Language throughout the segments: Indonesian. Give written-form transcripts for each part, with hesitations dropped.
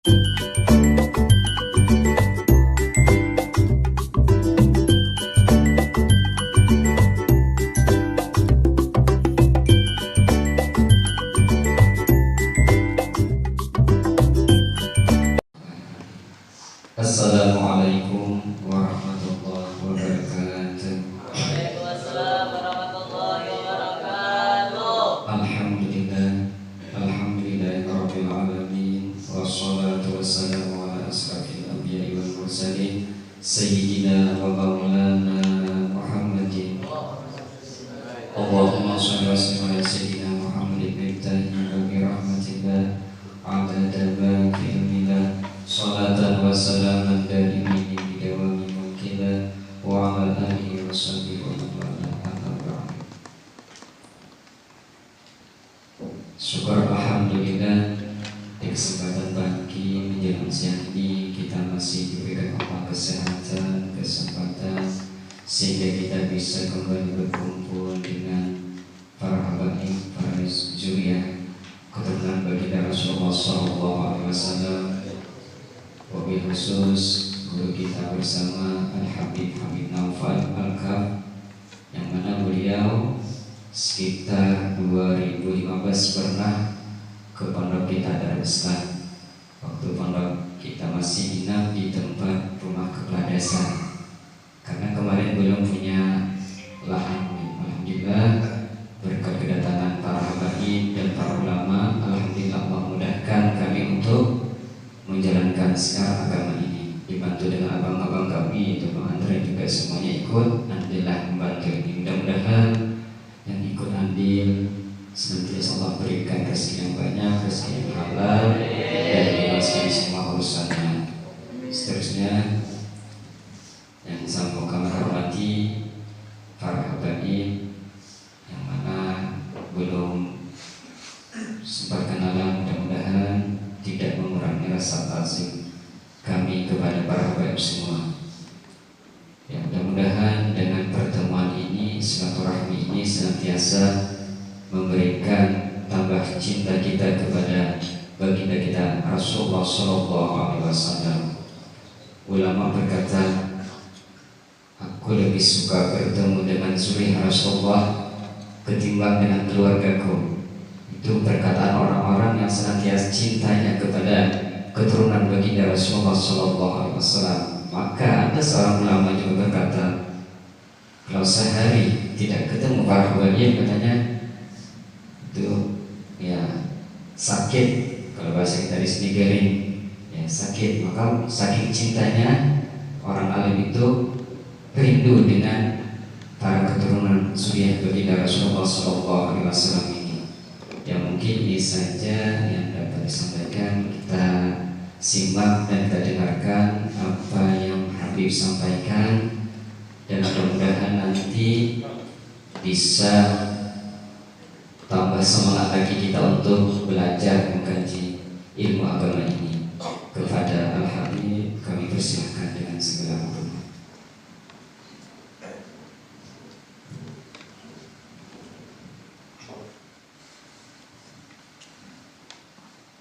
Assalamualaikum warahmatullahi wabarakatuh. Waalaikumsalam warahmatullahi wabarakatuh. Alhamdulillahirabbil alamin wassalatu wassalamu ala asrafil anbiya'i wal mursalin sayyidina wa maulana Muhammadin. Allahumma shalli wa sallim ala sayyidina Muhammadin wa bi rahmatillah adada ma fi ilmillah salatan wa salaman daimin bi dawami mulkillah wa ala alihi wa sahbihi wa man wala. Syukur alhamdulillah di kesempatan pagi menjelang siang ini kita masih diberikan Allah kesehatan, kesempatan sehingga kita bisa kembali berkumpul dengan para habaib, para zuriyah keturunan baginda Rasulullah SAW. Wabil khusus guru kita bersama Al-Habib Habib Naufal Al-Kaf, yang mana beliau sekitar 2015 pernah ke pondok kita Darussalam. Waktu pondok kita masih inap di tempat rumah kepala desa, karena kemarin belum punya lahan. Alhamdulillah berkat kedatangan para habaib dan para ulama, alhamdulillah Allah mudahkan kami untuk menjalankan sekarang agama ini, dibantu dengan abang-abang kami, itu Bang Andre juga semuanya ikut, alhamdulillah membantu ini. Mudah-mudahan yang ikut andil senantiasa Allah berikan rezeki yang banyak, rezeki yang halal, dan dibebaskan semua urusannya. Seterusnya yang sama kami hormati para habaib yang mana belum sempat kenalan, mudah-mudahan tidak mengurangi rasa ta'zim kami kepada para habaib semua. Ya, mudah-mudahan dengan pertemuan ini, silaturahmi ini senantiasa memberikan tambah cinta kita kepada baginda kita Rasulullah SAW. Ulama berkata, aku lebih suka bertemu dengan zuriyah Rasulullah ketimbang dengan keluargaku. Itu perkataan orang-orang yang senantiasa cintanya kepada keturunan baginda Rasulullah SAW. Maka ada seorang ulama juga berkata, kalau sehari tidak ketemu para habaib, katanya itu ya sakit. Kalau bahasa kita di sini garing, ya sakit. Maka saking cintanya orang alim itu rindu dengan para keturunan zuriyah baginda Rasulullah SAW. Ya mungkin ini saja yang dapat disampaikan. Kita simak dan kita dengarkan apa yang Habib sampaikan, dan mudah-mudahan nanti bisa tambah semangat lagi kita untuk belajar mengkaji ilmu agama ini. Kepada Al-Habib kami persilahkan dengan segala hormat.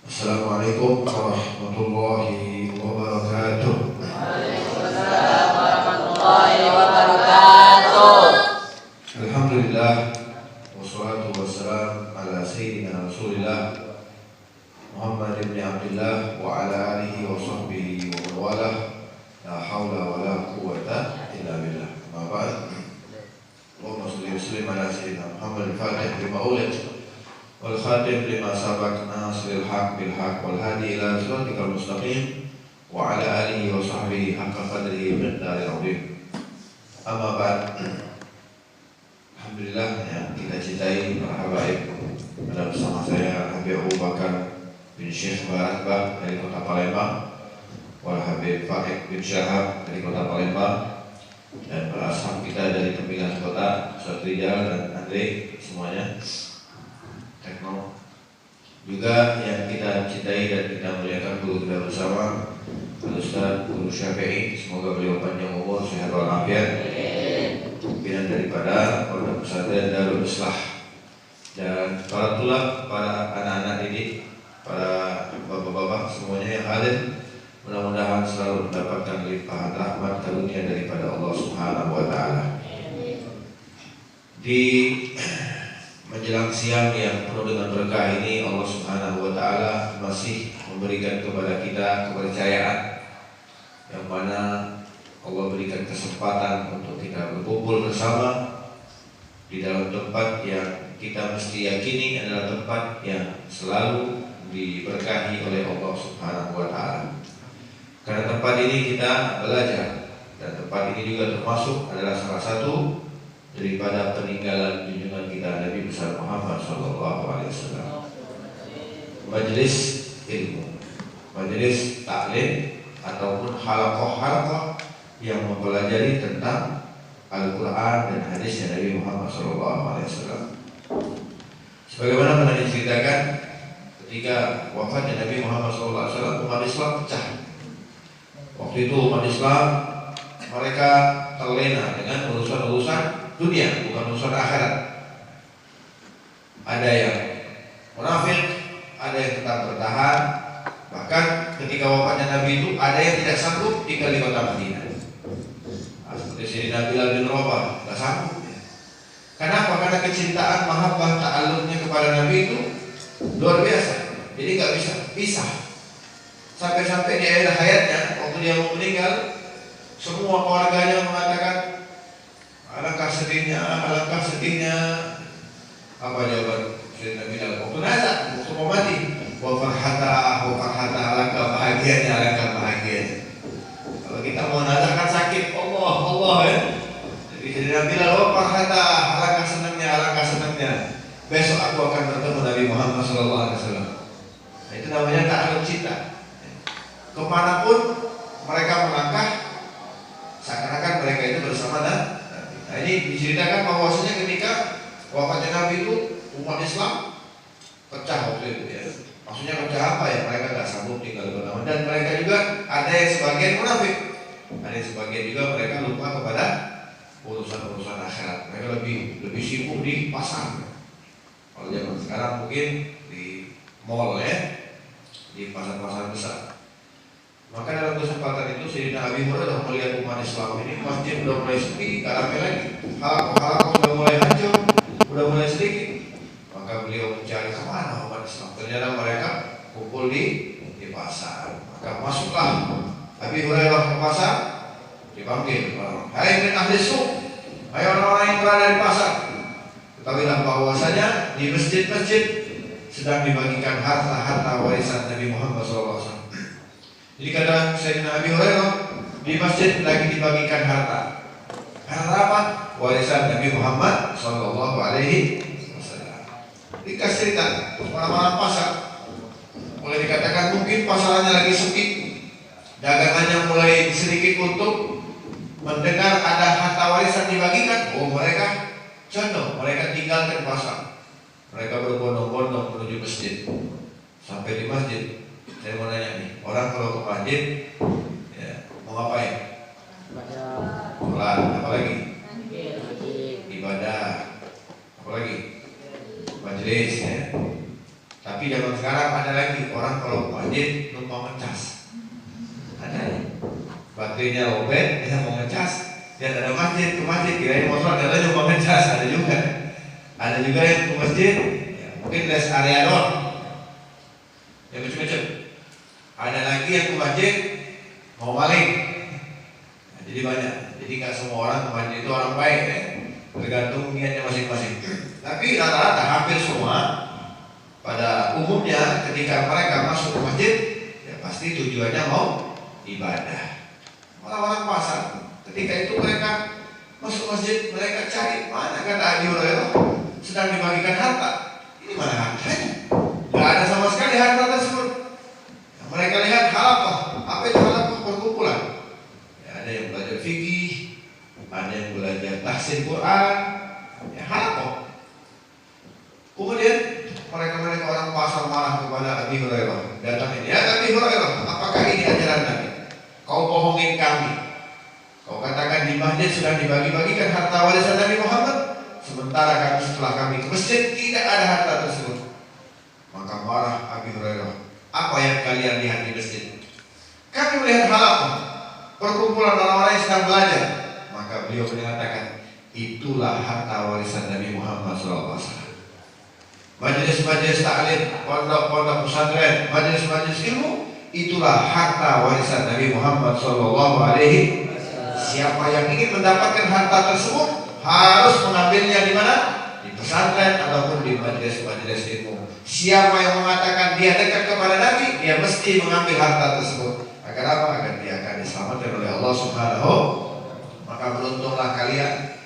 Assalamualaikum warahmatullahi wabarakatuh. Waalaikumsalam warahmatullahi wabarakatuh. Alhamdulillah wassalatu wassalam ala sayyidina Rasulillah Muhammad ibn Abdullah wa ala alihi wa sahbihi wa wala, la hawla wa la quwwata illa billah. Ma ba'd. Allahumma shalli wa sallim ala sayyidina Muhammad al-Fatih lima ulid wal khatim lima sabaq nasril haq bil haq wal hadi ila siratikal mustaqim wa ala alihi wa sahbihi haqqa qadrihi wa miqdaril azim. Amma ba'd. Alhamdulillah yang kita cintai para habaib, ada bersama saya Habib Abu Bakar bin Syekh Barakbah dari kota Palembang, wal Habib Faik bin Syahab dari kota Palembang, dan para ashab kita dari pemilihan kota Satrijal dan Andre semuanya. Tekno juga yang kita cintai dan kita muliakan guru kita bersama Al-Ustaz Guru Syafi'i, semoga beliau panjang umur, sehat walafiat, pimpinan daripada Pondok Pesantren Darul Islah, dan para tulab, para anak-anak didik, para bapak-bapak semuanya yang hadir. Mudah-mudahan selalu mendapatkan limpahan rahmat karunia daripada Allah Subhanahu wa taala. Di menjelang siang yang penuh dengan berkah ini, Allah Subhanahu wa taala masih memberikan kepada kita kepercayaan yang mana Allah berikan kesempatan untuk kita berkumpul bersama di dalam tempat yang kita mesti yakini adalah tempat yang selalu diberkahi oleh Allah Subhanahu wa taala. Karena tempat ini kita belajar, dan tempat ini juga termasuk adalah salah satu daripada peninggalan junjungan kita Nabi besar Muhammad SAW. Majelis ilmu, majelis taklim ataupun halaqah-halaqah yang mempelajari tentang Al-Quran dan hadisnya Nabi Muhammad SAW. Sebagaimana pernah diceritakan, ketika wafatnya Nabi Muhammad SAW, umat Islam pecah. Waktu itu umat Islam mereka terlena dengan urusan-urusan dunia, bukan urusan akhirat. Ada yang munafik, ada yang tetap bertahan. Bahkan ketika wafatnya Nabi itu ada yang tidak sanggup tinggal di kota Madinah. Seperti Sayyidina Bilal bin Rabah, tidak sanggup. Kenapa? Karena kecintaan, mahabbah, ta'alluqnya kepada Nabi itu luar biasa. Jadi nggak bisa pisah. Sampai-sampai di akhir hayatnya, waktu dia mau meninggal, semua keluarganya mengatakan, alangkah sedihnya. Apa jawaban Sayyidina Bilal waktu nazar, waktu mau mati? Wa farhata, alangkah bahagianya. Kalau kita mau nazar kan sakit, Allah ya. Jadi Sayyidina Bilal, wa farhata, alangkah senangnya. Besok aku akan bertemu Nabi Muhammad SAW. Nah, itu namanya ta'alluq cinta. Kemanapun mereka melangkah, seakan-akan mereka itu bersama Nabi. Nah, ini diceritakan bahwasanya ketika wafatnya Nabi itu umat Islam pecah waktu itu ya. Maksudnya pecah apa ya? Mereka nggak sanggup tinggal bersama, dan mereka juga ada yang sebagian munafik, ada yang sebagian juga mereka lupa kepada urusan-urusan akhirat. Mereka lebih sibuk di pasar. Kalau zaman sekarang mungkin di mall ya, di pasar-pasar besar. Maka dalam kesempatan itu Sayyidina Abi Hurairah melihat umat Islam ini masjid sudah mulai sepi, gak ramai lagi, halaqah sudah mulai hancur, sudah mulai sedikit. Maka beliau mencari kemana umat Islam. Ternyata mereka kumpul di pasar. Maka masuklah Abi Hurairah ke pasar, dipanggil orang, hai min ahli suq, hai orang-orang yang berada di pasar, ketahuilah bahwasanya di masjid-masjid sedang dibagikan harta-harta warisan Nabi Muhammad SAW. Jadi kata Sayyidina Abi Hurairah, di masjid lagi dibagikan harta. Harta apa? Warisan Nabi Muhammad SAW. Dikasih cerita orang-orang pasar. Mulai dikatakan mungkin pasarannya lagi sepi, dagangannya mulai sedikit untuk mendengar ada harta warisan dibagikan. Oh, mereka condong, mereka tinggalkan pasar. Mereka berbondong-bondong menuju masjid. Sampai di masjid, saya mau nanya nih, orang kalau ke masjid ya, mau ngapain? Sholat, apa lagi? Ibadah, apa lagi? Majelis ya. Tapi zaman sekarang ada lagi orang kalau ke masjid numpang ngecas. Ada ya? Baterainya robek, dia mau ngecas, dia ada masjid, ke masjid kirain mau sholat, dia numpang ngecas. Ada juga yang ke masjid ya, mungkin rest area doang, ya macam-macam. Ada lagi yang ke masjid mau maling. Nah, jadi banyak. Jadi nggak semua orang ke masjid itu orang baik ya. Tergantung niatnya masing-masing. Tapi rata-rata hampir semua pada umumnya ketika mereka masuk ke masjid ya pasti tujuannya mau ibadah. Orang-orang pasar ketika itu mereka masuk masjid, mereka cari mana kata Abi Hurairah sedang dibagikan harta. Ini mana hartanya? Nggak ada sama sekali harta tersebut. Mereka lihat halaqah. Apa itu halaqah? Perkumpulan ya, ada yang belajar fikih, ada yang belajar tafsir Quran ya, halaqah. Kemudian mereka orang pasar marah kepada Abi Hurairah. Datang ini, ya Abi Hurairah, apakah ini ajaran Nabi? Kau bohongin kami. Kau katakan di masjid sedang dibagi-bagikan harta warisan Nabi Muhammad, sementara kami setelah kami ke masjid tidak ada harta tersebut. Maka marah Abi Hurairah. Apa yang kalian lihat di masjid? Kami melihat halaqah, perkumpulan orang-orang yang sedang belajar. Maka beliau mengatakan, itulah harta warisan Nabi Muhammad SAW. Majelis-majelis taklim, pondok-pondok pesantren, majelis-majelis ilmu, itulah harta warisan Nabi Muhammad SAW. Siapa yang ingin mendapatkan harta tersebut harus mengambilnya di mana? Di pesantren ataupun di majelis-majelis ilmu. Siapa yang mengatakan dia dekat kepada Nabi, dia mesti mengambil harta tersebut. Agar apa? Agar dia akan diselamatkan oleh Allah Subhanahu. Maka beruntunglah kalian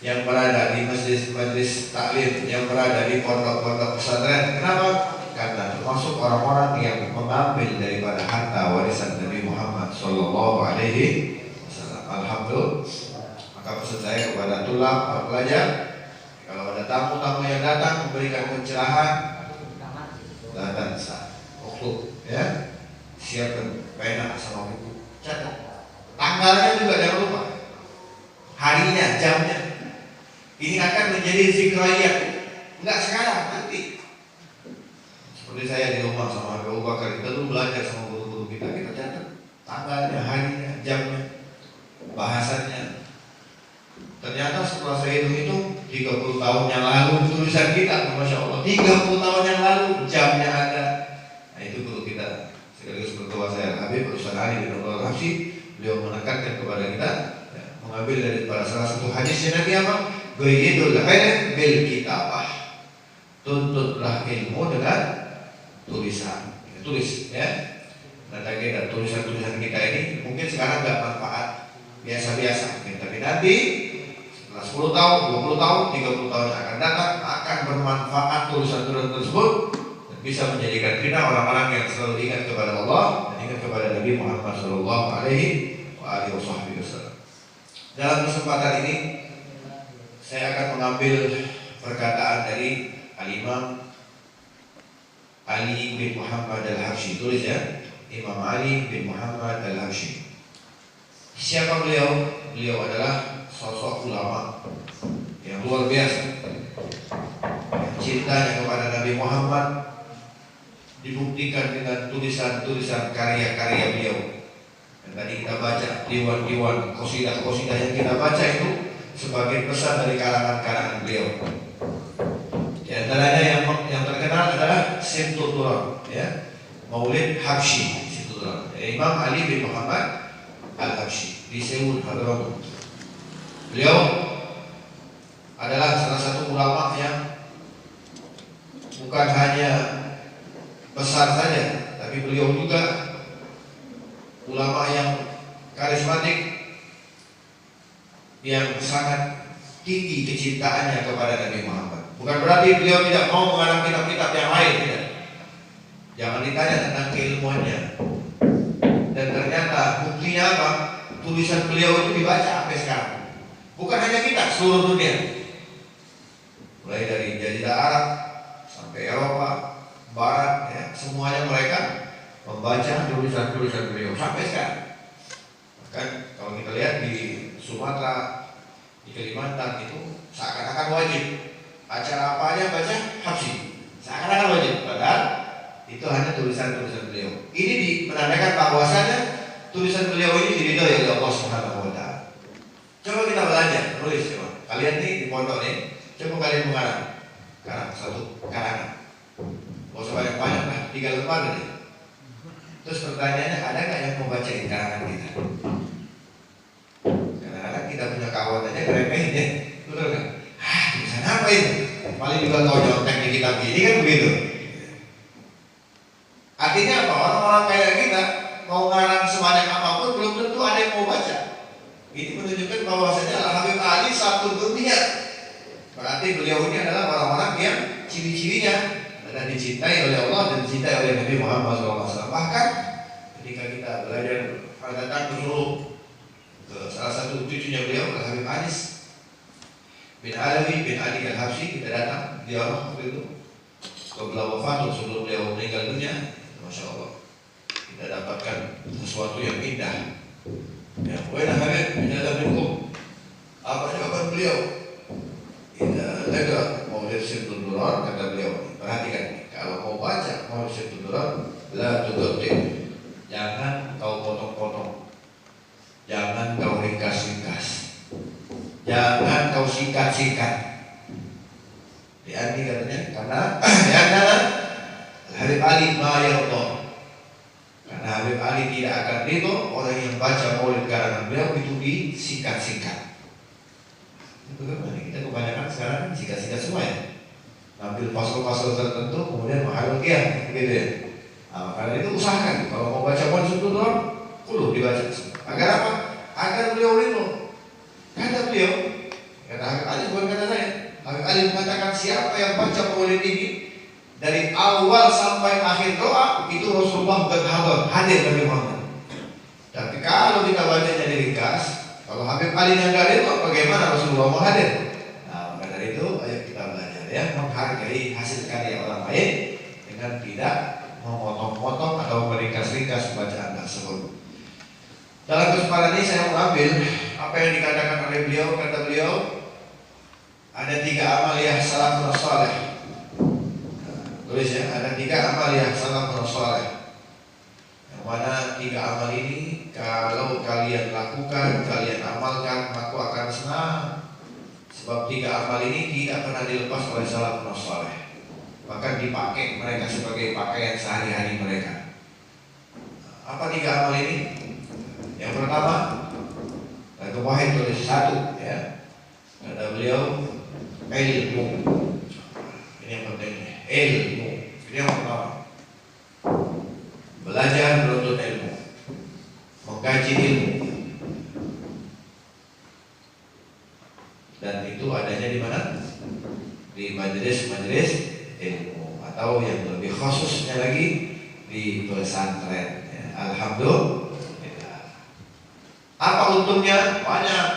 yang berada di majelis taklim, yang berada di pondok-pondok pesantren. Kenapa? Karena termasuk orang-orang yang mengambil daripada harta warisan Nabi Muhammad SAW. Alhamdulillah. Maka pesan saya kepada tulab, para pelajar, kalau ada tamu-tamu yang datang memberikan pencerahan, datang waktu, ya, siapkan pena sama buku, catat. Tanggalnya juga jangan lupa, harinya, jamnya. Ini akan menjadi zikriyah. Enggak sekarang, nanti. Seperti saya di rumah sama Abu Bakar, kita dulu belajar sama guru-guru kita catat tanggalnya, harinya, jamnya, bahasannya. Ternyata setelah saya hitung 30 tahun yang lalu tulisan kita, Masya Allah, 30 tahun yang lalu jamnya ada. Nah itu guru kita, sekaligus berdoa saya Habib Ustaz Ali bin Abdul Habsyi, beliau menekankan kepada kita, ya, mengambil daripada salah satu hadisnya Nabi apa? Ghayyidul ilm bil kitabah. Tuntutlah ilmu dengan tulisan. Kita tulis, ya. Dan tulisan-tulisan kita ini mungkin sekarang nggak manfaat, biasa-biasa, tapi nanti setelah 10 tahun, 20 tahun, 30 tahun yang akan datang akan bermanfaat tulisan-tulisan tersebut dan bisa menjadikan kita orang-orang yang selalu ingat kepada Allah dan ingat kepada Nabi Muhammad SAW. Dalam kesempatan ini saya akan mengambil perkataan dari Al-Imam Ali bin Muhammad Al-Habsyi. Tulis ya, Imam Ali bin Muhammad Al-Habsyi. Siapa beliau? Beliau adalah sosok ulama yang luar biasa, yang cintanya kepada Nabi Muhammad dibuktikan dengan tulisan-tulisan karya-karya beliau. Dan tadi kita baca diwan-diwan, qasidah-qasidah yang kita baca itu sebagai pesan dari karangan-karangan beliau. Di antaranya yang terkenal adalah Simtud Durar, ya, Maulid Habsyi, Simtud Durar, Imam Ali bin Muhammad Al-Habsyi di Seoul, Hadramaut. Beliau adalah salah satu ulama yang bukan hanya besar saja, tapi beliau juga ulama yang karismatik, yang sangat tinggi kecintaannya kepada Nabi Muhammad. Bukan berarti beliau tidak mau mengarang kitab-kitab yang lain, tidak. Jangan ditanya tentang keilmuannya. Dan ternyata buktinya apa? Tulisan beliau itu dibaca sampai sekarang. Bukan hanya kita, seluruh dunia. Mulai dari Jazirah Arab sampai Eropa, Barat, ya, semuanya mereka membaca tulisan-tulisan beliau sampai sekarang. Bahkan kalau kita lihat di Sumatera, di Kalimantan itu seakan-akan wajib. Acara apa aja baca Habsyi, seakan-akan wajib. Padahal itu hanya tulisan-tulisan beliau. Ini menandakan bahwasanya tulisan beliau ini diridhoi oleh Allah Subhanahu wa Ta'ala. Coba kita belajar, tulis coba. Kalian nih di pondok nih, coba kalian mengarang satu karangan. Gak usah banyak-banyak lah, 3 lembar aja. Terus pertanyaannya, ada nggak yang mau bacain karangan kita? Kadang-kadang kita punya kawan aja ngeremehin ya, betul nggak? Tulisan apa itu? Paling juga kau nyontek di kitab ini kan begitu. Artinya apa? Orang-orang kayak kita mau ngarang sebanyak apapun belum tentu ada yang mau baca. Ini menunjukkan bahwasanya Al-Habib Ali satu dunia. Berarti beliau ini adalah orang-orang yang ciri-cirinya dan dicintai oleh Allah dan dicintai oleh Nabi Muhammad SAW. Bahkan ketika kita belajar datang dulu ke salah satu cucunya beliau, Al-Habib Anis bin Alawi bin Ali Al-Habsyi, kita datang di Allah waktu itu setelah wafat, sebelum beliau meninggal dunia. Masya Allah, kita dapatkan sesuatu yang indah. Ya, wena Habib, menjaga minkum. Apa jawaban beliau? Tidak lega mau Simtud Durar, kata beliau. Perhatikan, kalau mau baca mau Simtud Durar, La tuqattih. Jangan kau potong-potong. Jangan kau ringkas-ringkas. Jangan kau singkat-singkat. Lihat katanya, karena Habib Ali ma yarda. Karena Habib Ali tidak akan ridho orang yang baca maulid karangan beliau itu disingkat-singkat. Itu kan kita kebanyakan sekarang singkat-singkat semua ya. Ambil pasal-pasal tertentu kemudian menghayal dia, gitu ya. Nah, karena itu usahakan kalau mau baca maulid itu doang, perlu dibaca. Agar apa? Agar beliau ridho. Kata beliau, kata Habib Ali bukan kata saya. Habib Ali mengatakan siapa yang baca maulid ini dari awal sampai akhir doa itu Rasulullah bukan hadir bagi Muhammad. Tapi kalau kita bacanya diringkas, kalau Habib Ali yang nggak ridho, bagaimana Rasulullah mau hadir? Nah, maka dari itu ayo kita belajar ya, menghargai hasil karya orang lain dengan tidak memotong-potong atau meringkas-ringkas bacaan tersebut. Dalam kesempatan ini saya mengambil apa yang dikatakan oleh beliau. Kata beliau, ada 3 amaliyah salafun saleh. Tulis ya, ada 3 amaliyah salafun saleh. Yang mana 3 amal ini kalau kalian lakukan, kalian amalkan, maka akan senang. Sebab 3 amal ini tidak pernah dilepas oleh salafun saleh. Bahkan dipakai mereka sebagai pakaian sehari-hari mereka. Apa 3 amal ini? Yang pertama, Dr. Wahid tulis 1 ya. Kata beliau, ilmu. Ini yang penting, ilmu. Ini yang pertama. Belajar menuntut ilmu, mengkaji ilmu. Dan itu adanya di mana? Di majelis-majelis ilmu, atau yang lebih khususnya lagi di pesantren ya. Alhamdulillah. Apa untungnya? Banyak.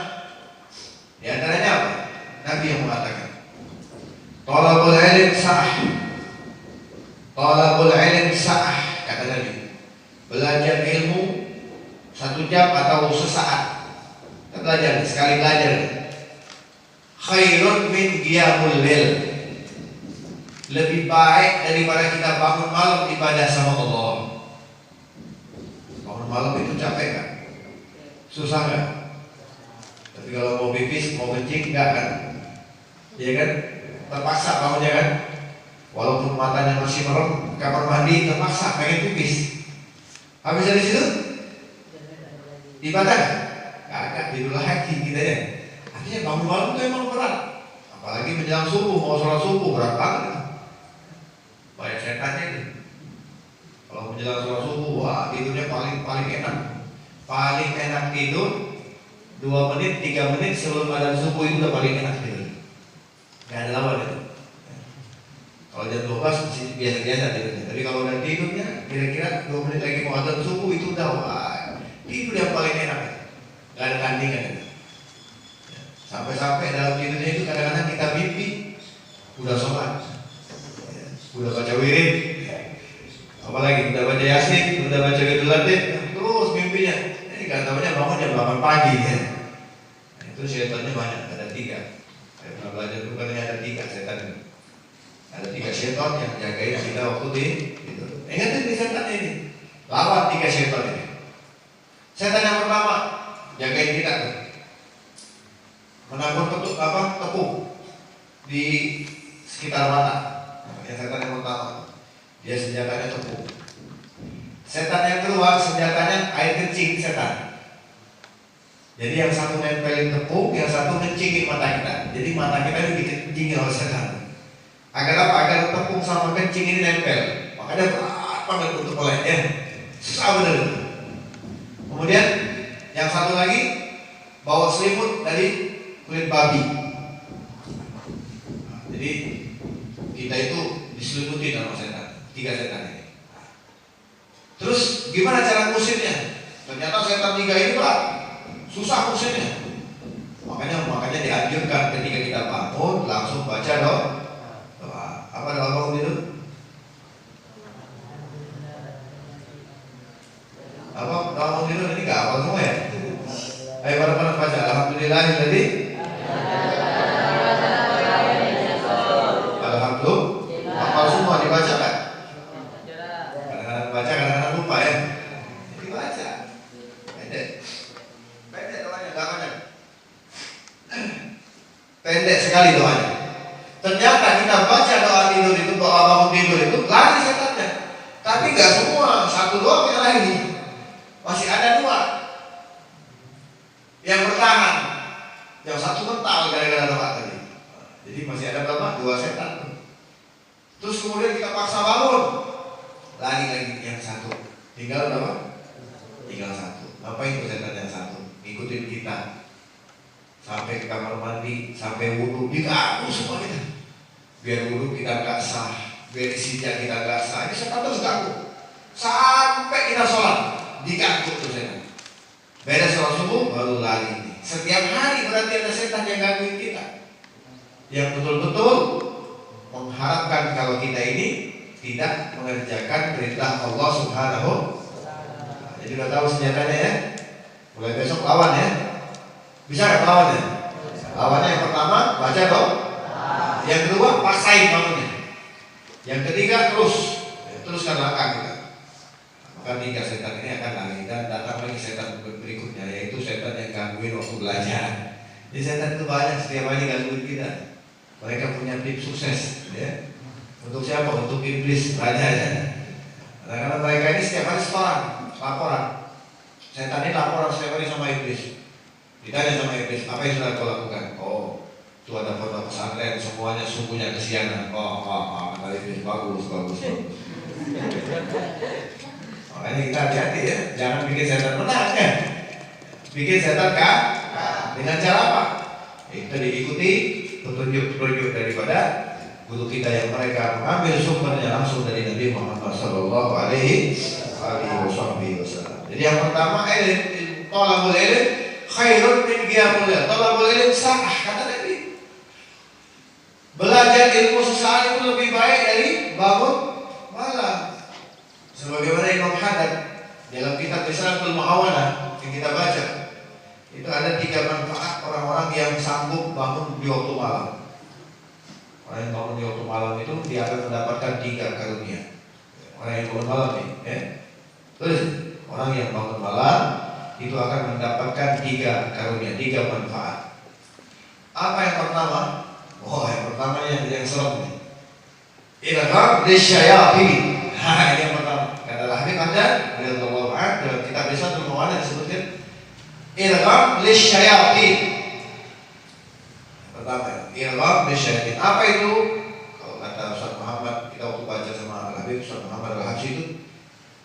Di antaranya apa? Nabi yang mengatakan, Talabul ilm sa'ah. Talabul ilm sa'ah, kata Nabi. Belajar ilmu 1 jam atau sesaat. Kita belajar, sekali belajar. Khairun min qiyamul lail. Lebih baik daripada kita bangun malam ibadah sama Allah. Bangun malam itu capek kan? Susah kan? Tapi kalau mau pipis, mau kencing, enggak kan? Iya kan? Terpaksa bangunnya kan? Walaupun matanya masih merem, kamar mandi terpaksa pengen pipis. Habis dari situ ibadah agak tidur lagi gitu ya. Artinya bangun malam itu emang berat. Apalagi menjelang subuh, mau sholat subuh berat banget. Banyak setannya itu. Kalau menjelang sholat subuh, wah tidurnya paling enak. Paling enak tidur 2 menit, 3 menit sebelum adzan subuh itu udah paling enak tidur. Gak ada lawan itu. Kalau jam 12 masih biasa-biasa tidurnya. Tapi kalau udah tidurnya kira-kira 2 menit lagi mau adzan subuh itu udah wah, tidur yang paling enak. Gak ada tandingan itu. Sampai-sampai dalam tidurnya itu kadang-kadang kita mimpi udah sholat, udah baca wirid, apalagi udah baca yasin, udah baca Wiridul Latif, terus mimpinya. Ini katanya bangun jam 8 pagi ya. Itu setannya banyak, ada 3. Saya pernah belajar dulu katanya ada 3 setan. Ada 3 setan yang jagain kita waktu di itu. Ingat ini setan ini. Lawan 3 setan ini. Setan yang pertama jagain kita, menabur tepung di sekitar mata. Yang setan yang pertama, dia senjatanya tepung. Setan yang kedua senjatanya air kencing setan. Jadi yang satu nempelin tepung, yang satu kencingin mata kita. Jadi mata kita itu dikencingin oleh setan. Agar apa? Agar tepung sama kencing ini nempel. Makanya berat banget untuk melelehnya. Susah bener. Kemudian yang satu lagi bawa selimut dari kulit babi. Jadi kita itu diselimuti sama setan. 3 setan ini. Terus gimana cara ngusirnya? Ternyata setan 3 ini berat, susah ngusirnya. Makanya dianjurkan ketika kita bangun langsung baca doa. Apa doa bangun itu? Apa doa bangun itu? Ini nggak apa semua ya? Ayo bareng-bareng baca. Alhamdulillahilladzi. Alhamdulillah. Apa semua dibaca kan? Kadang-kadang baca, pendek sekali doanya. Ternyata kita baca doa tidur itu, doa bangun tidur itu lari setannya. Tapi nggak semua, satu doang yang lari. Masih ada dua yang bertahan, yang satu mental gara-gara doa tadi. Jadi masih ada berapa? Dua setan. Terus kemudian kita paksa bangun, lagi yang satu. Tinggal berapa? Tinggal satu. Ngapain itu setan yang satu? Ikutin kita sampai ke kamar mandi, sampai wudhu, diganggu semua kita. Biar wudhu kita nggak sah, biar istinja kita nggak sah. Ini setan terus ganggu sampai kita sholat, diganggu tuh setan. Beres sholat subuh baru lari. Setiap hari berarti ada setan yang gangguin kita, yang betul-betul mengharapkan kalau kita ini tidak mengerjakan perintah Allah Subhanahu. Jadi udah tahu senjatanya ya. Mulai besok lawan ya. Bisa nggak lawannya? Lawannya yang pertama baca dong. Yang kedua paksain bangunnya. Yang ketiga teruskan langkah kita. Maka 3 setan ini akan lari dan datang lagi setan berikutnya, yaitu setan yang gangguin waktu belajar. Jadi setan itu banyak, setiap hari gangguin kita. Mereka punya tips sukses ya. Untuk siapa? Untuk iblis banyak ya. Karena mereka ini setiap hari laporan. Setan ini laporan setiap hari sama iblis. Ditanya sama iblis, apa yang sudah kau lakukan? Oh, itu ada pondok pesantren, semuanya sukunya kesianan. Kata iblis, bagus. Makanya kita hati-hati ya, jangan bikin setan menang ya. Bikin setan kan? Dengan cara apa? Itu diikuti petunjuk-petunjuk daripada guru kita yang mereka mengambil sumbernya langsung dari Nabi Muhammad Sallallahu Alaihi Wasallam. Jadi yang pertama, tolabul ilm khairun min qiyamul lail. Tolabul ilm sa'ah, kata Nabi. Belajar ilmu sesaat itu lebih baik dari bangun malam. Sebagaimana Imam Haddad dalam kitab Risalatul Mu'awanah yang kita baca, itu ada 3 manfaat orang-orang yang sanggup bangun di waktu malam. Orang yang bangun di waktu malam itu dia akan mendapatkan 3 karunia. Orang yang bangun malam nih, ya. Terus orang yang bangun malam itu akan mendapatkan 3 karunia, 3 manfaat. Apa yang pertama? Yang pertama yang serem nih. Ilham lisyayatin. Ini yang pertama. Kata Habib Anda radhiyallahu anhu dalam kitab Risalatul Mu'awanah disebutkan ilham lisyayatin. Pertama, ilham lisyayatin. Apa itu? Kalau kata Ustaz Muhammad, kita waktu baca sama Habib Ustaz Muhammad Al-Habsyi itu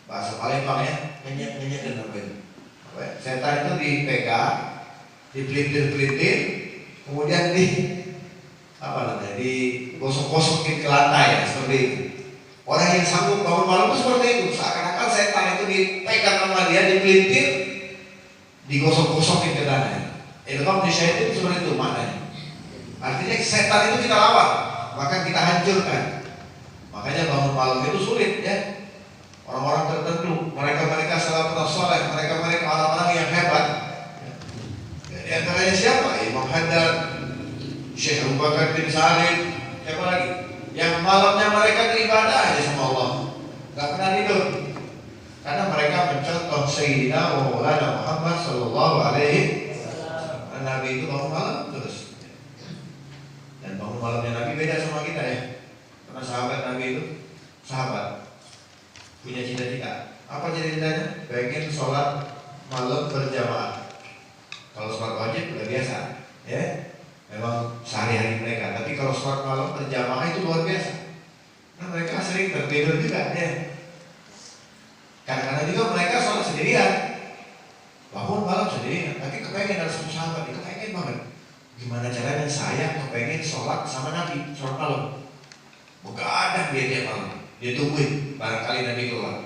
bahasa Palembang ya, ngenyek dan apa itu? Setan itu dipegang, dipelintir-pelintir, kemudian digosok-gosokin ke lantai ya, seperti itu. Orang yang sanggup bangun malam itu seperti itu. Seakan-akan setan itu dipegang sama dia, dipelintir, digosok-gosokin ke tanah. Ilham lisyayatin itu seperti itu maknanya. Artinya setan itu kita lawan, maka kita hancurkan. Makanya bangun malam itu sulit ya. Orang-orang tertentu, mereka salafus saleh, mereka orang-orang yang hebat. Di antaranya siapa? Imam Haddad, Syekh Abu Bakar bin Salim, siapa lagi? Yang malamnya mereka beribadah aja sama Allah, gak pernah tidur. Karena mereka mencontoh Sayyidina wa Maulana Muhammad Sallallahu Alaihi Wasallam. Nabi itu bangun malam terus. Dan bangun malamnya Nabi beda sama kita ya. Karena sahabat Nabi itu punya cita-cita. Apa cita-citanya? Pengen sholat malam berjamaah. Kalau sholat wajib udah biasa ya, memang sehari-hari mereka. Tapi kalau sholat malam berjamaah itu luar biasa. Nah mereka sering tertidur juga ya. Kadang-kadang juga mereka sholat sendirian, bangun malam sendirian. Tapi kepengen ada satu sahabat itu kepengen banget. Gimana caranya saya kepengen sholat sama Nabi, sholat malam. Begadang dia tiap malam. Dia tungguin barangkali Nabi keluar.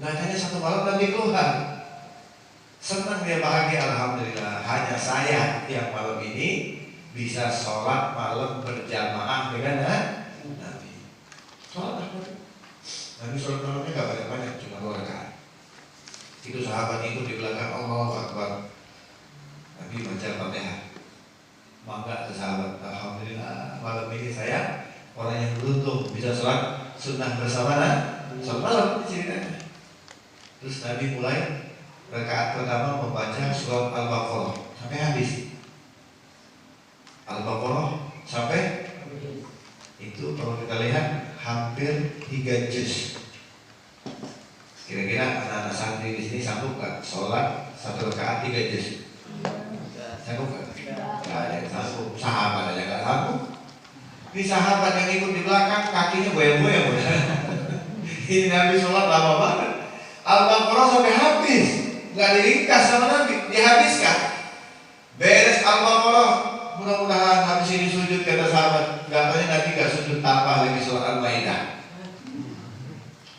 Nggak hanya satu malam Nabi keluar. Senang dia, bahagia, alhamdulillah. Hanya saya yang malam ini bisa sholat malam berjamaah dengan Nabi. Sholat Nabi sholat malamnya nggak banyak-banyak, cuma 2 rakaat. Itu sahabat itu di belakang Allahu Akbar. Nabi baca Fatihah. Bangga ke sahabat, alhamdulillah malam ini saya orang yang beruntung bisa sholat sunnah bersama sholat malam ceritanya. Terus Nabi mulai rakaat pertama membaca surat Al-Baqarah sampai habis. Al-Baqarah sampai itu kalau kita lihat hampir 3 juz. Kira-kira anak-anak santri di sini sanggup nggak sholat 1 rakaat 3 juz? Sanggup nggak? Nggak ada yang sanggup. Sahabat aja nggak sanggup. Ini sahabat yang ikut di belakang kakinya goyang-goyang. Ini Nabi sholat lama banget. Al-Baqarah sampai habis, nggak diringkas sama Nabi, dihabiskan. Beres Al-Baqarah, mudah-mudahan habis ini sujud, kata sahabat. Katanya Nabi nggak sujud, tambah lagi surat Al-Maidah.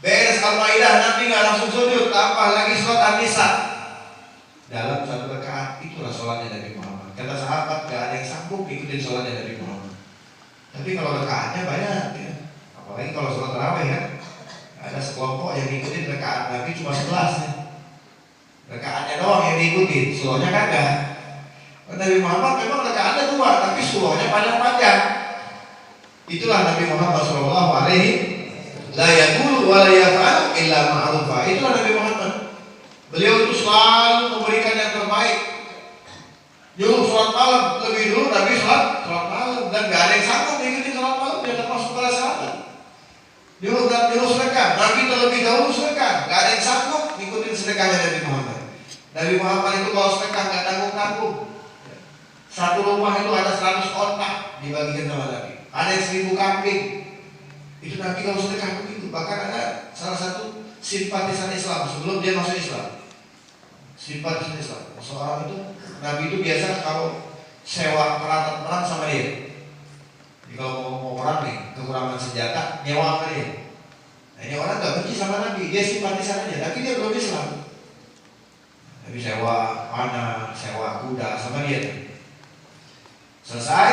Beres Al-Maidah, Nabi nggak langsung sujud, tambah lagi surat An-Nisa. Dalam 1 rakaat itulah sholatnya Nabi Muhammad. Kata sahabat, nggak ada yang sanggup ikutin sholatnya Nabi Muhammad. Tapi kalau rakaatnya banyak, ya. Apalagi kalau sholat tarawih ya. Ada sekelompok yang diikutin rakaat Nabi cuma 11 ya. Rakaatnya doang yang diikutin, surahnya kagak. Nabi Muhammad memang rakaatnya 2, tapi surahnya panjang-panjang. Itulah Nabi Muhammad sallallahu alaihi la yaqulu wa la yaf'alu illa ma'rufa. Itulah Nabi Muhammad. Beliau itu selalu memberikan yang terbaik. Dulu sholat malam, lebih dulu Nabi sholat malam, dan gak ada yang sanggup mengikuti sholat malam, dia termasuk para sahabat. Dulu sedekah, Nabi terlebih dahulu sedekah, gak ada yang sanggup ngikutin sedekahnya Nabi Muhammad. Nabi Muhammad itu kalau sedekah gak tanggung-tanggung. Satu rumah itu ada 100 ontak dibagikan sama Nabi. Ada yang 1000 kambing. Itu Nabi kalau sedekah begitu. Bahkan ada salah satu simpatisan Islam sebelum dia masuk Islam. Simpatisan Islam. Seorang itu, Nabi itu biasa kalau sewa peralatan perang sama dia. Jadi kalau mau perang nih, kekurangan senjata, nyewa sama dia. Nah, ini orang gak benci sama Nabi, dia simpatisan aja, tapi dia belum Islam. Nabi sewa panah, sewa kuda sama dia. Selesai,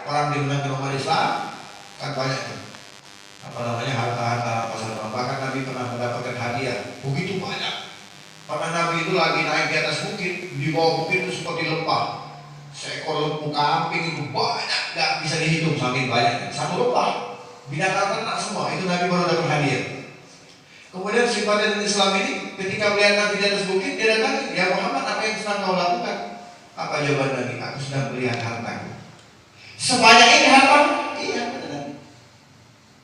orang dimenangkan umat Islam, kan banyak tuh. Harta-harta pasal perang. Bahkan Nabi pernah mendapatkan hadiah begitu banyak. Karena Nabi itu lagi naik di atas bukit, di bawah bukit itu seperti lembah. Seekor lembu kambing itu banyak, gak bisa dihitung saking banyak. Satu lembah, binatang ternak semua. Itu Nabi baru dapat hadiah. Kemudian simpatisan Islam ini ketika melihat Nabi di atas bukit, dia datang, ya Muhammad, apa yang sedang kau lakukan? Apa jawaban Nabi? Aku sedang melihat hartaku. Sebanyak ini hartamu? Iya, kata Nabi.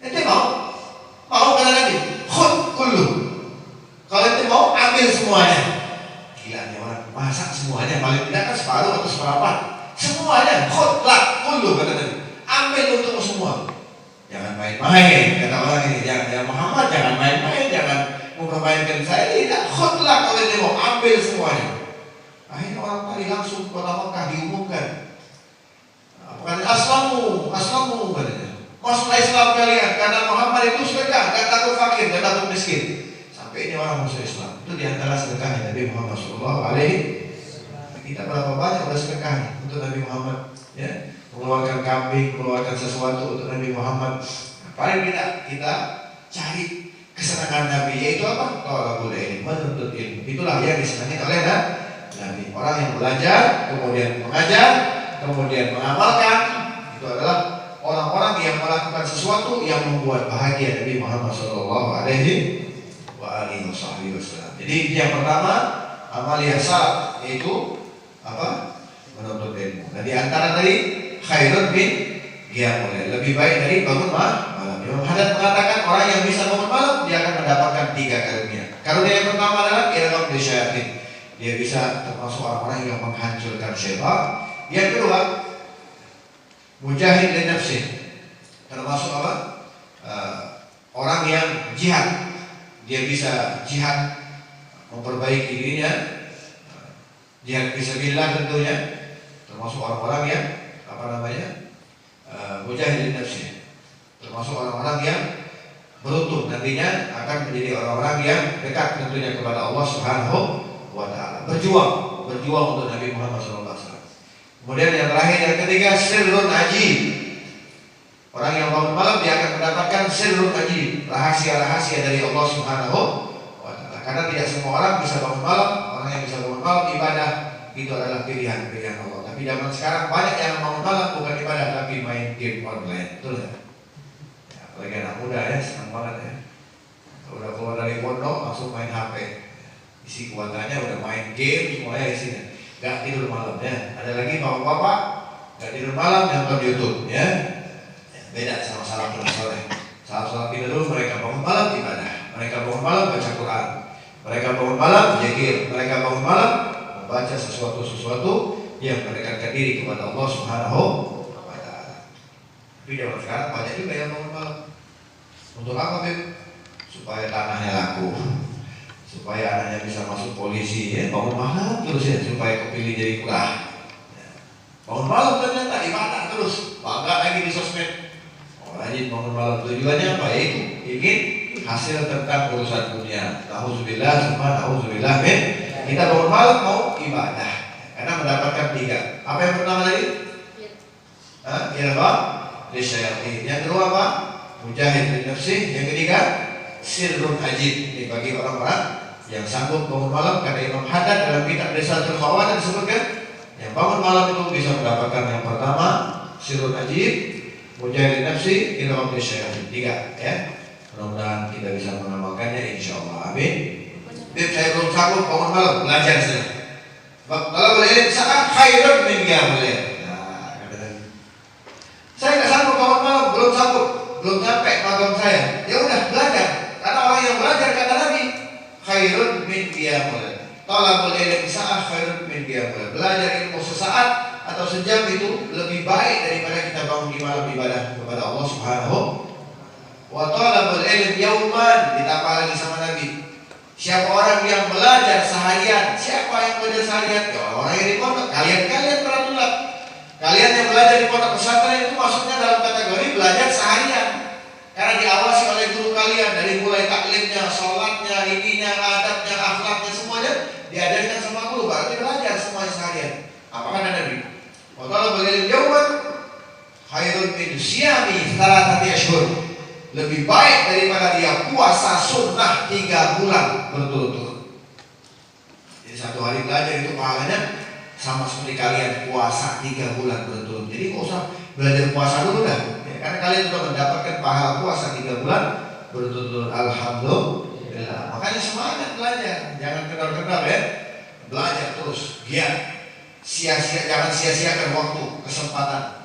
Ente mau? Mau kata Nabi? Khud kullu. Kalau ente mau, ambil semuanya. Gila nih orang, masak semuanya, paling tidak kan separuh atau seperempat. Semuanya, khud lah kullu kata Nabi. Ambil untukmu semua. Jangan main-main, kata orang ini. Jangan Muhammad, jangan main-main, jangan mempermainkan saya. Tidak, khud lah kalau ente mau, ambil semuanya. Akhirnya orang tadi langsung kota Mekah diumumkan. Katanya aslamu katanya. Masuklah Islam kalian karena Muhammad itu sedekah, gak takut fakir, gak takut miskin. Sampai ini orang masuk Islam. Itu diantara sedekahnya Nabi Muhammad SAW. Kita berapa banyak bersedekah untuk Nabi Muhammad, ya? Mengeluarkan kambing, mengeluarkan sesuatu untuk Nabi Muhammad. Paling tidak kita cari kesenangan Nabi, yaitu apa? Thalabul ilmi, menuntut ilmu. Itulah yang disenangi oleh Nabi. Orang yang belajar, kemudian mengajar, kemudian mengamalkan, itu adalah orang-orang yang melakukan sesuatu yang membuat bahagia Nabi Muhammad SAW. Jadi yang pertama amal ihsan, yaitu apa? Menuntut ilmu. Nah, di antara tadi khairun min qiyamul lail, lebih baik dari bangun malam. Imam Haddad mengatakan orang yang bisa bangun malam dia akan mendapatkan 3 karunia. Karunia yang pertama adalah ilham bisyaitan. Dia bisa termasuk orang-orang yang menghancurkan syaitan. Yang kedua, mujahid li nafsi, termasuk apa? Orang yang jihad. Dia bisa jihad memperbaiki dirinya, jihad fisabilillah tentunya, termasuk orang-orang yang mujahid li nafsi, termasuk orang-orang yang beruntung nantinya akan menjadi orang-orang yang dekat tentunya kepada Allah Subhanahu wa Ta'ala. Berjuang untuk Nabi Muhammad SAW. Kemudian yang terakhir, yang ketiga, sirrun ajib. Orang yang bangun malam dia akan mendapatkan sirrun ajib, rahasia-rahasia dari Allah Subhanahu wa Ta'ala. Karena tidak semua orang bisa bangun malam. Orang yang bisa bangun malam ibadah itu adalah pilihan Allah. Tapi zaman sekarang banyak yang bangun malam bukan ibadah tapi main game online. Betul ya? Apalagi anak muda ya, senang banget ya. Kalau udah keluar dari pondok langsung main HP. Isi kuotanya udah main game semuanya isinya. Gak tidur malam ya. Ada lagi bapak-bapak tidur malam yang nonton YouTube ya. Beda sama salat sore. Salat tidur mereka bangun malam ibadah, mereka bangun malam baca Quran, mereka bangun malam zikir, mereka bangun malam membaca sesuatu yang mendekatkan diri kepada Allah Subhanahu wa taala. Tapi zaman sekarang banyak juga yang bangun malam. Untuk apa, Beb? Supaya tanahnya laku, supaya anaknya bisa masuk polisi ya, bangun malam terus ya, supaya kepilih jadi kurah ya. Bangun malam ternyata ibadah terus, bangga lagi di sosmed. Rajin bangun malam, tujuannya apa? Yaitu ingin hasil tentang urusan dunia. Nauzubillah, nauzubillah min. Kita bangun malam mau ibadah karena mendapatkan 3. Apa yang pertama tadi? Yang apa? Lisyayatin. Yang kedua apa? Mujahid bin nafsi. Yang ketiga sirrun ajib. Ini bagi orang-orang yang sanggup bangun malam, karena Imam Haddad dalam kitab Risalah Al-Khawatir disebutkan yang bangun malam itu bisa mendapatkan yang pertama sirrun ajib, mujahid nafsi, ilham lisyayatin. 3 ya. Mudah-mudahan kita bisa mengamalkannya insyaallah. Amin. Bib, saya belum sanggup bangun malam, belajar saja. Kalau boleh saat khairun min qiyamil lail. Nah, kata tadi. Saya nggak sanggup bangun malam, belum sampai magang saya. Ya udah belajar. Karena orang yang belajar kata Nabi, khairun min qiyamil lail. Talabul ilmi sa'ah khairun min qiyamil lail. Belajar ilmu sesaat atau sejam itu lebih baik daripada kita bangun di malam ibadah kepada Allah Subhanahu wa talabul ilmi yauman. Ditambah lagi sama Nabi, siapa orang yang belajar seharian? Siapa yang belajar seharian? Ya, orang yang di pondok. Kalian para tulab. Kalian yang belajar di pondok pesantren itu maksudnya dalam kategori belajar seharian. Karena diawasi oleh guru kalian dari mulai taklimnya, sholatnya, ininya, adabnya, akhlaknya, semuanya diajarkan sama guru. Berarti belajar semuanya seharian. Apa kata Nabi? Wa talabul ilmi yauman khairun min siyami thalathati ashhur. Lebih baik daripada dia puasa sunnah 3 bulan berturut-turut. Jadi 1 hari belajar itu pahalanya sama seperti kalian puasa 3 bulan berturut-turut. Jadi nggak usah belajar puasa dulu dah ya, karena kalian sudah mendapatkan pahala puasa 3 bulan berturut-turut. Alhamdulillah. Makanya semangat belajar, jangan kendor-kendor ya. Belajar terus, giat. Jangan sia-siakan waktu, kesempatan.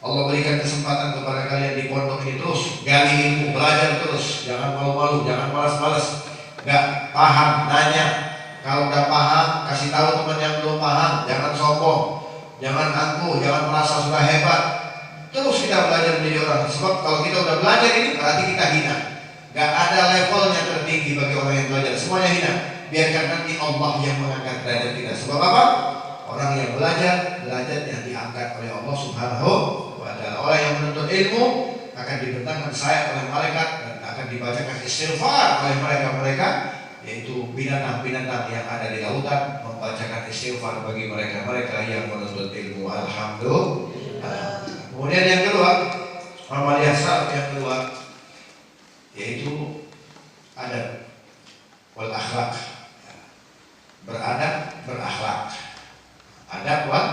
Allah berikan kesempatan kepada kalian di pondok ini, terus gali ilmu, belajar terus, jangan malu-malu, jangan malas-malas. Gak paham, nanya. Kalau udah paham, kasih tahu teman yang belum paham. Jangan sombong, jangan angkuh, jangan merasa sudah hebat. Terus kita belajar menjadi orang. Sebab kalau kita udah belajar ini berarti kita hina. Gak ada levelnya tertinggi bagi orang yang belajar, semuanya hina. Biarkan nanti Allah yang mengangkat derajat kita. Sebab apa? Orang yang belajar yang diangkat oleh Allah Subhanahu wa ta'ala. Orang yang menuntut ilmu akan dibentangkan sayap oleh malaikat dan akan dibacakan istighfar oleh mereka-mereka, yaitu binatang-binatang yang ada di lautan membacakan istighfar bagi mereka-mereka yang menuntut ilmu. Alhamdulillah. Kemudian yang kedua, amaliyah syaraf yang kedua yaitu adab wal akhlak. Beradab, berakhlak. Adab wal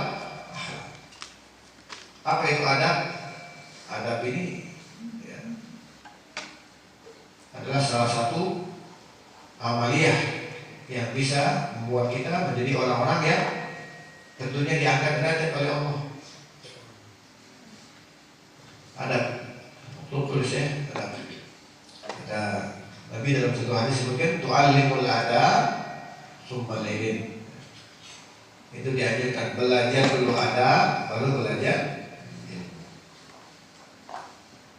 akhlak. Apa itu adab? Adab ini ya, adalah salah satu amaliyah yang bisa membuat kita menjadi orang-orang yang tentunya diangkat derajat oleh Allah. Adab, tulis ya. Adab. Kata Nabi dalam satu hadis sebutkan tu'allimul adab summa lailin. Itu diajarkan belajar dulu adab, baru belajar ilmu.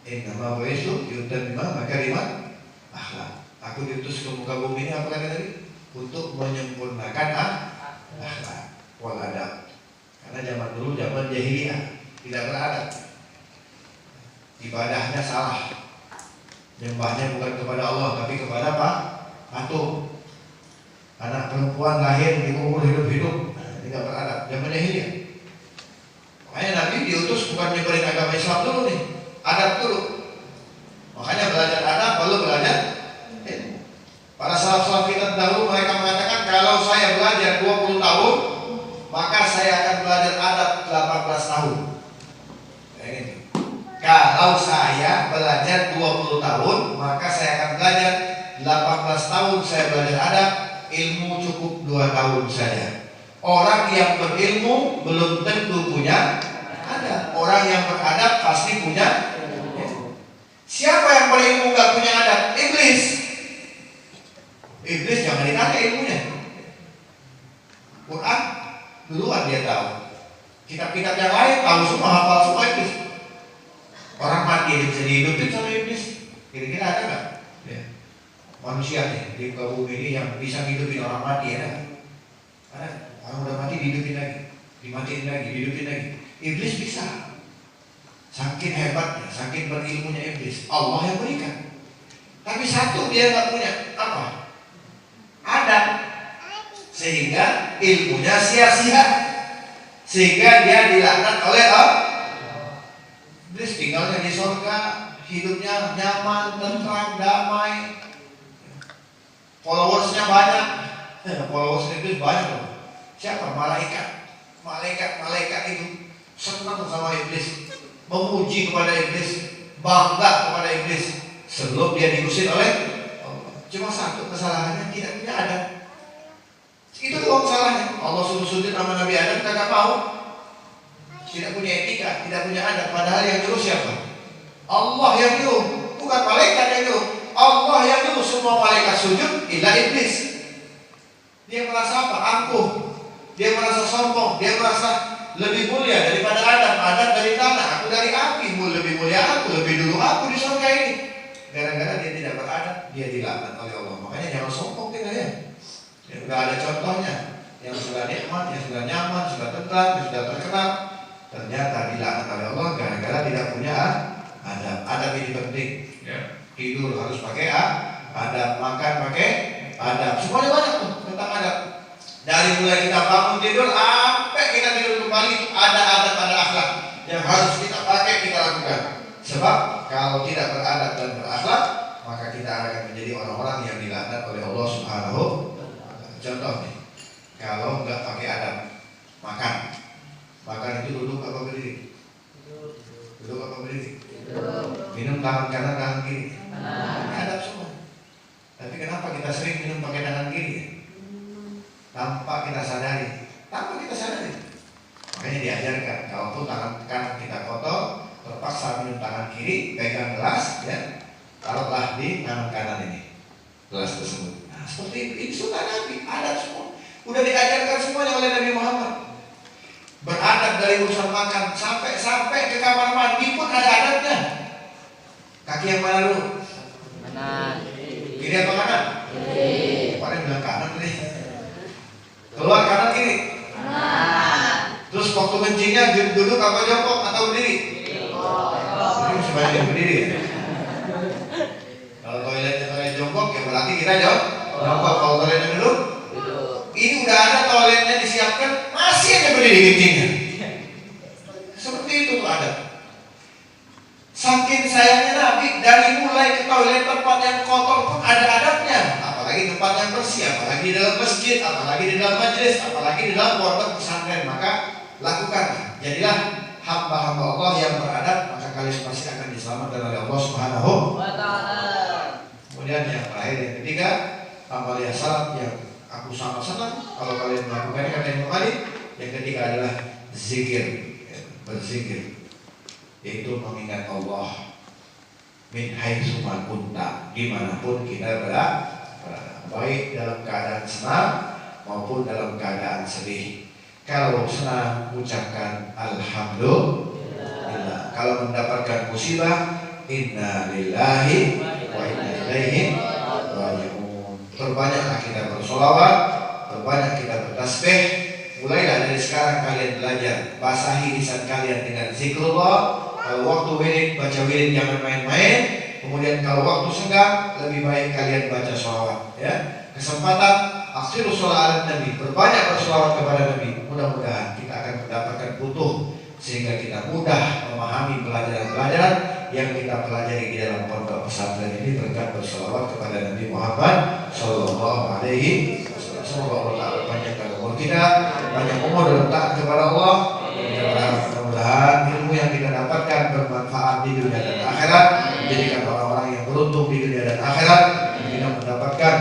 Innama bu'istu liyutammima makarimat akhlak. Aku diutus ke muka bumi ini apa kata tadi? Untuk menyempurnakan akhlak wal adab. Karena zaman dulu zaman jahiliyah tidak beradab. Ibadahnya salah. Nyembahnya bukan kepada Allah tapi kepada apa? Patung. Anak perempuan lahir dikubur hidup-hidup, tidak beradab. Zaman jahiliyah. Makanya Nabi diutus bukan nyebarin agama Islam dulu nih, adab dulu. Makanya belajar adab baru belajar ilmu. Para salaf-salaf kita dahulu mereka mengatakan kalau saya belajar 20 tahun, maka saya akan belajar adab 18 tahun. Kalau saya belajar 20 tahun, maka saya akan belajar 18 tahun saya belajar adab, ilmu cukup 2 tahun saja. Orang yang berilmu belum tentu punya Ada. Orang yang beradab pasti punya. Siapa yang berilmu nggak punya adab? Iblis. Iblis jangan ditanya ilmunya. Quran duluan dia tahu. Kitab-kitab yang lain tahu semua, hafal semua iblis. Orang mati bisa dihidupin sama iblis. Kira-kira ada nggak? Ya. Manusia nih di bumi ini yang bisa hidupin orang mati ada? Ada. Orang udah mati dihidupin lagi, dimatiin lagi, dihidupin lagi. Iblis bisa. Saking hebatnya, saking berilmunya iblis. Allah yang berikan. Tapi satu dia nggak punya apa? Adab. Sehingga ilmunya sia-sia. Sehingga dia dilaknat oleh Allah. Iblis tinggalnya di surga, hidupnya nyaman, tentram, damai. Followersnya banyak. Followers iblis banyak loh. Siapa? Malaikat. Malaikat itu senang sama iblis, memuji kepada iblis, bangga kepada iblis sebelum dia diusir oleh Allah. Cuma satu kesalahannya, tidak punya adab. Itu doang salahnya. Allah suruh sujud sama Nabi Adam kagak mau. Tidak punya etika, tidak punya adab. Padahal yang nyuruh siapa? Allah yang nyuruh, bukan malaikat yang nyuruh. Allah yang nyuruh semua malaikat sujud, illa iblis. Dia merasa apa? Angkuh. Dia merasa sombong. Dia merasa lebih mulia daripada Adam. Adam dari tanah, aku dari api. Lebih mulia aku, lebih dulu aku di surga ini. Gara-gara dia tidak beradab, dia dilaknat oleh Allah. Makanya jangan sombong kita ya. Sudah ada contohnya. Yang sudah nikmat, yang sudah nyaman, sudah tentram, yang sudah terkenal, ternyata dilaknat oleh Allah gara-gara tidak punya adab. Adab ini penting. Tidur harus pakai adab, makan pakai adab. Semuanya banyak tuh tentang adab. Dari mulai kita bangun tidur sampai kita tidur kembali ada adab, ada akhlak yang harus kita pakai, kita lakukan. Sebab kalau tidak beradab dan berakhlak, maka kita akan menjadi orang-orang yang dilaknat oleh Allah Subhanahu. Contoh nih, kalau nggak pakai adab, makan itu duduk apa berdiri? Duduk apa berdiri? Minum tangan kanan, tangan kiri. Ini adab semua. Tapi kenapa kita sering minum pakai tangan kiri? Tanpa kita sadari. Makanya diajarkan, kalaupun tangan kanan kita kotor, terpaksa minum tangan kiri, pegang gelas, ya, taruhlah di tangan kanan ini, gelas tersebut. Nah, seperti ini sunnah Nabi, adab semua. Udah diajarkan semuanya oleh Nabi Muhammad. Beradab dari urusan makan sampai ke kamar mandi pun ada adabnya. Kaki yang mana dulu? Kanan. Kiri apa kanan? Kiri. Kemarin bilang kanan nih. Keluar kanan kiri. Kanan. Terus waktu kencingnya duduk apa jongkok atau berdiri? Ini sebanyak yang berdiri ya. Kalau toiletnya jongkok ya berarti kita jongkok. Kalau toiletnya duduk, ini udah ada toiletnya disiapkan, masih aja berdiri kencingnya. Seperti itu tuh ada. Saking sayangnya Nabi, dari mulai ke toilet tempat yang kotor pun ada adabnya. Apalagi tempat yang bersih, apalagi di dalam masjid, apalagi di dalam majelis, apalagi di dalam pondok pesantren. Maka lakukan. Jadilah hamba-hamba Allah yang beradab, maka kalian pasti akan diselamatkan oleh Allah Subhanahu wa Ta'ala. Kemudian yang terakhir, yang ketiga, amalia salat yang aku sangat senang kalau kalian melakukannya, kata Imam Malik. Yang ketiga adalah zikir, berzikir, yaitu mengingat Allah min haitsu ma kunta, dimanapun kita berada, baik dalam keadaan senang maupun dalam keadaan sedih. Kalau senang ucapkan alhamdulillah. Kalau mendapatkan musibah, inna lillahi wa inna ilaihi raji'un. Perbanyaklah kita bersolawat, perbanyak kita bertasbih. Mulailah dari sekarang kalian belajar, basahi lisan kalian dengan zikrullah. Kalau waktu wirid, baca wirid, jangan main-main. Kemudian kalau waktu senggang, lebih baik kalian baca sholawat. Ya, kesempatan akhirul sholawat Nabi, berbanyak bersolawat kepada Nabi. Mudah-mudahan kita akan mendapatkan butuh sehingga kita mudah memahami pelajaran-pelajaran yang kita pelajari di dalam pondok pesantren ini berkat bersolawat kepada Nabi Muhammad Sallallahu Alaihi Wasallam. Semoga Allah Taala panjangkan umur kita, banyak umur dalam taat kepada Allah. Mudah-mudahan ilmu yang kita dapatkan bermanfaat di dunia dan akhirat, menjadikan orang-orang yang beruntung di dunia dan akhirat, dan kita mendapatkan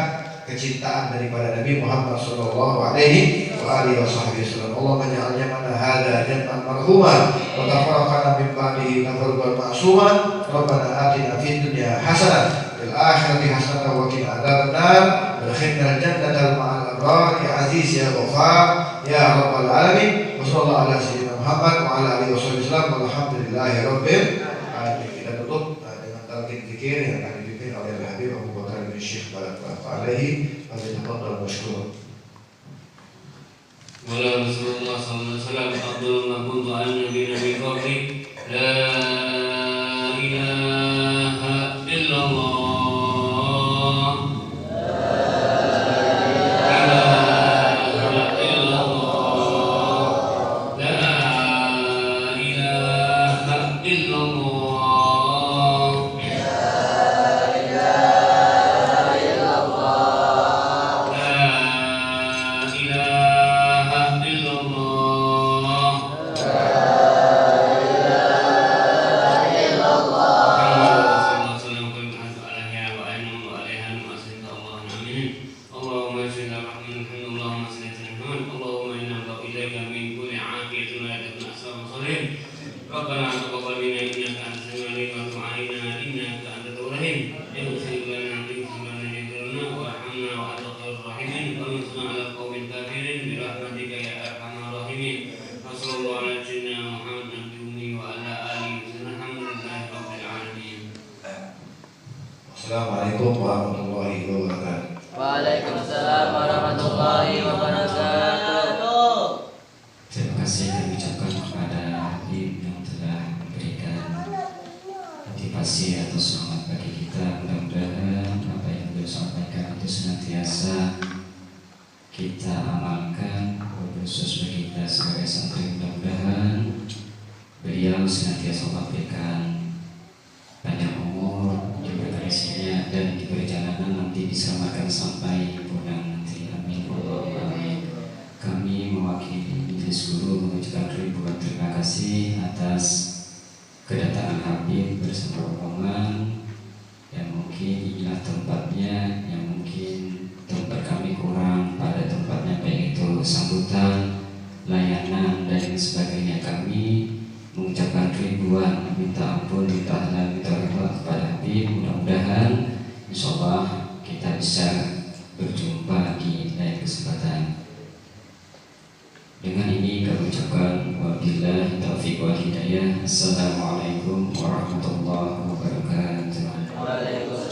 kecintaan daripada Nabi Muhammad Sallallahu Alaihi Wasallam. آله وصحبه وسلم. اللهم اجعل جمعنا هذا جمعا مرحوما وتفرقنا من بعده تفرقا معصوما. ربنا آتنا في الدنيا حسنة وفي الآخرة حسنة وقنا عذاب النار وادخلنا الجنة مع الأبرار يا عزيز يا غفار يا رب العالمين. وصلى الله على سيدنا Muhammad wa ala alihi wasallam. Walhamdulillahi rabbil alamin. Kita tutup dengan talqin zikir yang akan dipimpin oleh Habib Abu Bakar bin Syekh Barakatuh alaihi. Falyatafaddal mashkur. Wala Rasulullah sallallahu alaihi wasallam afdalul ma kuntu an nabiyina min qabli la ilaha illallah. Assalamualaikum warahmatullahi wabarakatuh. Waalaikumsalam warahmatullahi wabarakatuh. Terima kasih kami ucapkan kepada Habib yang telah memberikan motivasi atau semangat bagi kita. Mudah-mudahan apa yang beliau sampaikan itu senantiasa kita amalkan, khusus bagi kita sebagai santri. Mudah-mudahan beliau senantiasa memberikan banyak umur, diberikan rezekinya dan di perjalanan nanti diselamatkan sampai pulang nanti. Amin. Allahumma amin. Kami mewakili majelis guru mengucapkan ribuan terima kasih atas kedatangan Habib bersama rombongan yang mungkin inilah tempatnya, yang mungkin tempat kami kurang pada tempatnya, baik itu sambutan, layanan dan sebagainya. Kami mengucapkan ribuan minta ampun, minta halal, minta ridha kepada Habib. Mudah-mudahan insyaallah kita bisa berjumpa di lain kesempatan. Dengan ini kami ucapkan wabillahi taufiq wal hidayah. Assalamualaikum warahmatullahi wabarakatuh. Waalaikumsalam.